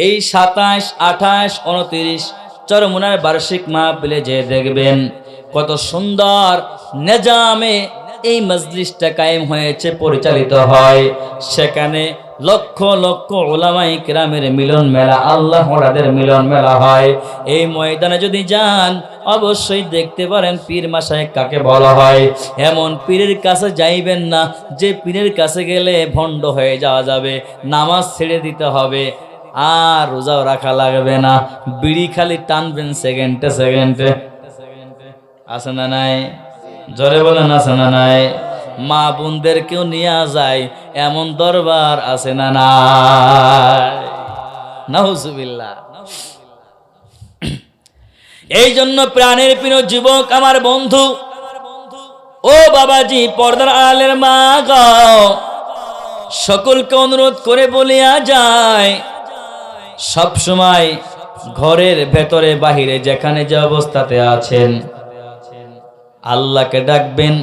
এই 27, 28, 29 চরমুনার বার্ষিক মাহফিলে যে দেখবেন কত সুন্দর নিজামে এই মজলিসটা কায়েম হয়েছে, পরিচালিত হয়। সেখানে লক্ষ লক্ষ উলামায়ে কিরামের মিলন মেলা, আল্লাহ ওয়ালাদের মিলন মেলা হয়। এই ময়দানে যদি যান অবশ্যই দেখতে পারেন পীর মাশায়েখ কাকে বলা হয়। এমন পীরের কাছে যাইবেন না যে পীরের কাছে গেলে ভণ্ড হয়ে যাওয়া যাবে, নামাজ ছেড়ে দিতে হবে, আর রোজাও রাখা লাগবে না, বিড়ি খালি টানবেন সেকেন্ডে সেকেন্ডে। আছে না নাই? জোরে বলেন আছে না নাই? মা বোনদেরকেও নিয়ে যায় এমন দরবার আছে না নাই? নাউজুবিল্লাহ। এই জন্য প্রাণের প্রিয় যুবক আমার বন্ধু, ও বাবাজি, পর্দার আড়ালের মা গো, সকলকে অনুরোধ করে বলিয়া যায়, সব সময় ঘরের ভেতরে বাহিরে যেখানে যে অবস্থাতে আছেন আল্লাহকে ডাকবেন।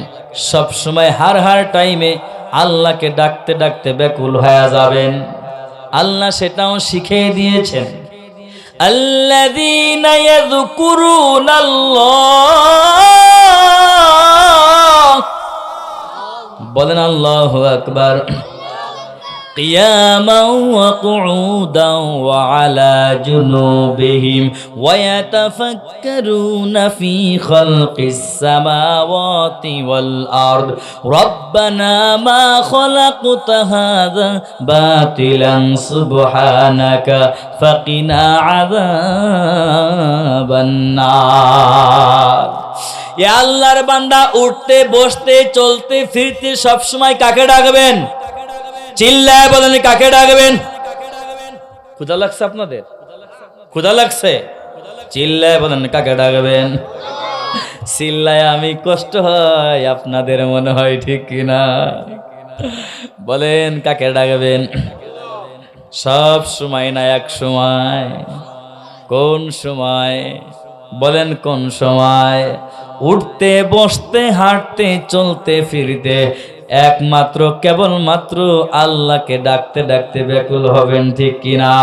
সব সময় হার টাইমে আল্লাহকে ডাকতে ডাকতে ব্যাকুল হয়ে যাবেন। আল্লাহ সেটাও শিখিয়ে দিয়েছেন। আল্লাযীনা ইয়াযকুরুনাল্লাহ, বলেন আল্লাহু আকবার। قياما وقعودا وعلى جنوبهم ويتفكرون في خلق السماوات والأرض ربنا ما خلقت هذا باطلا سبحانك فقنا عذاب النار। يا আল্লাহর বান্দা, উঠতে বসতে চলতে ফিরতে সব সময় কাকে ডাকবেন? চিল্লায় বলেন কাকে ডাকবেন? ক্ষুধা লাগছে আপনাদের? ক্ষুধা লাগছে? চিল্লায় বলেন কাকে ডাকবেন? চিল্লায় আমি কষ্ট হয়, আপনাদের মনে হয় ঠিক কিনা? বলেন কাকে ডাকবেন? সব সময় না, এক সময়। কোন সময়? বলেন কোন সময়? উঠতে বসতে হাঁটতে চলতে ফিরতে একমাত্র কেবলমাত্র আল্লাহকে ডাকতে ডাকতে ব্যাকুল হবেন, ঠিক কিনা?